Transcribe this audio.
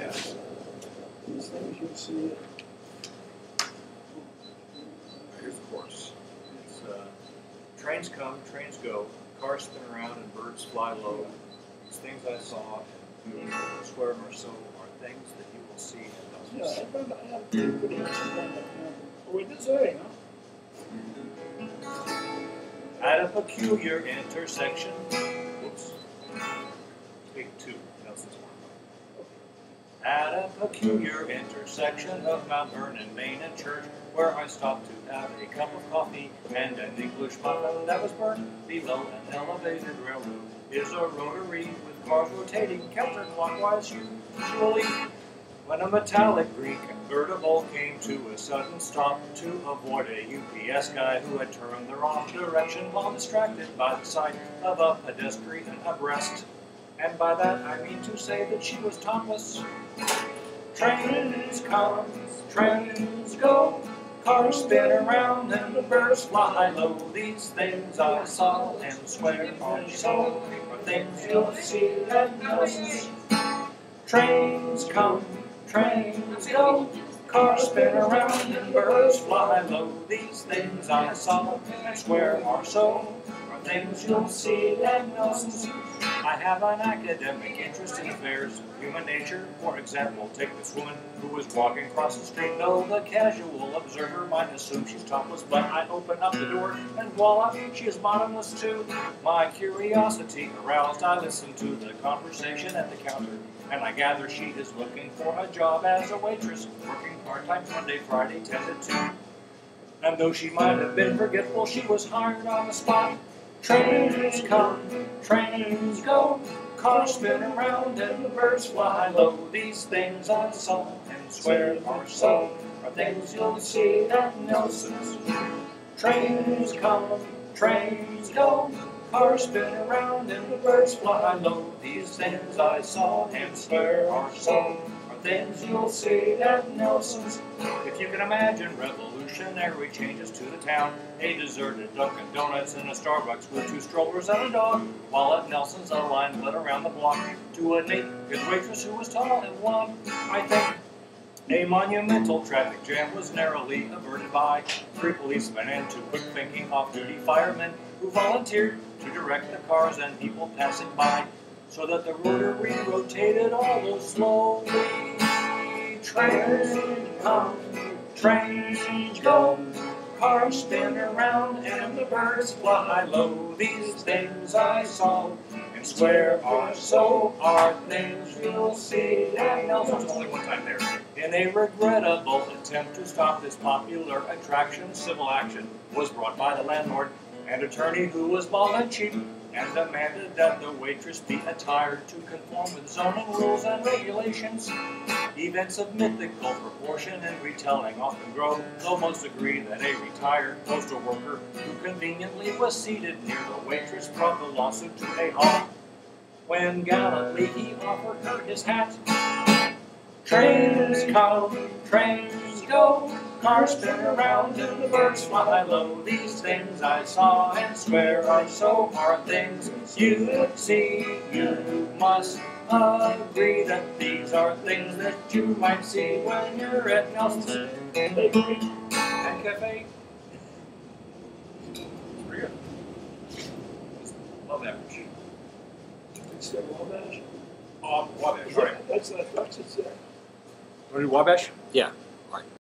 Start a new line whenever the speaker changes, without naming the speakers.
Yes.
These things you'll see.
Here's the course. It's trains come, trains go, cars spin around, and birds fly low. These things I saw in Square Marceau are things that you will see in
Yeah,
Belgium.
I have pretty good answer. Oh, we did say, huh?
At a peculiar intersection. Oops. Take two. Nelson's one. At a peculiar intersection of Mount Vernon, Main and Church, where I stopped to have a cup of coffee and an English muffin that was burnt below an elevated railroad, is a rotary with cars rotating counterclockwise usually. When a metallic green convertible came to a sudden stop to avoid a UPS guy who had turned the wrong direction while distracted by the sight of a pedestrian abreast. And by that I mean to say that she was topless. Trains come, trains go, cars spin around and the birds fly low. These things I saw and swear are so, are things you'll see at Nelson's. Trains come, trains go, cars spin around and birds fly low. These things I saw and swear are so, are things you'll see at Nelson's. I have an academic interest in affairs of human nature. For example, take this woman who was walking across the street. Though the casual observer might assume she's topless, but I open up the door and voila, she is bottomless too. My curiosity aroused, I listen to the conversation at the counter, and I gather she is looking for a job as a waitress, working part-time Monday, Friday, 10 to 2. And though she might have been forgetful, she was hired on the spot. Trains come, trains go, cars spin around and the birds fly low. These things I saw and swear are so, are things you'll see at Nelson's. Trains come, trains go, cars spin around and the birds fly low. These things I saw and swear are so, are things you'll see at Nelson's. If you can imagine revolutionary changes to the town, a deserted Dunkin' Donuts and a Starbucks with 2 strollers and a dog, while at Nelson's a line led around the block to a naked waitress who was tall and blonde. I think a monumental traffic jam was narrowly averted by 3 policemen and 2 quick-thinking off-duty firemen who volunteered to direct the cars and people passing by, so that the rotary rotated although slowly. Trains come, trains go, cars spin around and the birds fly low. These things I saw and swear are so, are things you'll see at Nelson's. Only one time there. In a regrettable attempt to stop this popular attraction, civil action was brought by the landlord and attorney who was bald and cheap, and demanded that the waitress be attired to conform with zoning rules and regulations. Events of mythical proportion and retelling often grow, though most agree that a retired postal worker who conveniently was seated near the waitress brought the lawsuit to a halt when gallantly he offered her his hat. Trains come, trains go, cars spin around and the birds fly low. These things I saw and swear are so, are things you see. You must agree that these are things that you might see when you're at Nelson's Bakery and Cafe. It's pretty good. Wabash.
Instead of Wabash.
Wabash, sorry.
That's it there.
Want to do Wabash?
Yeah.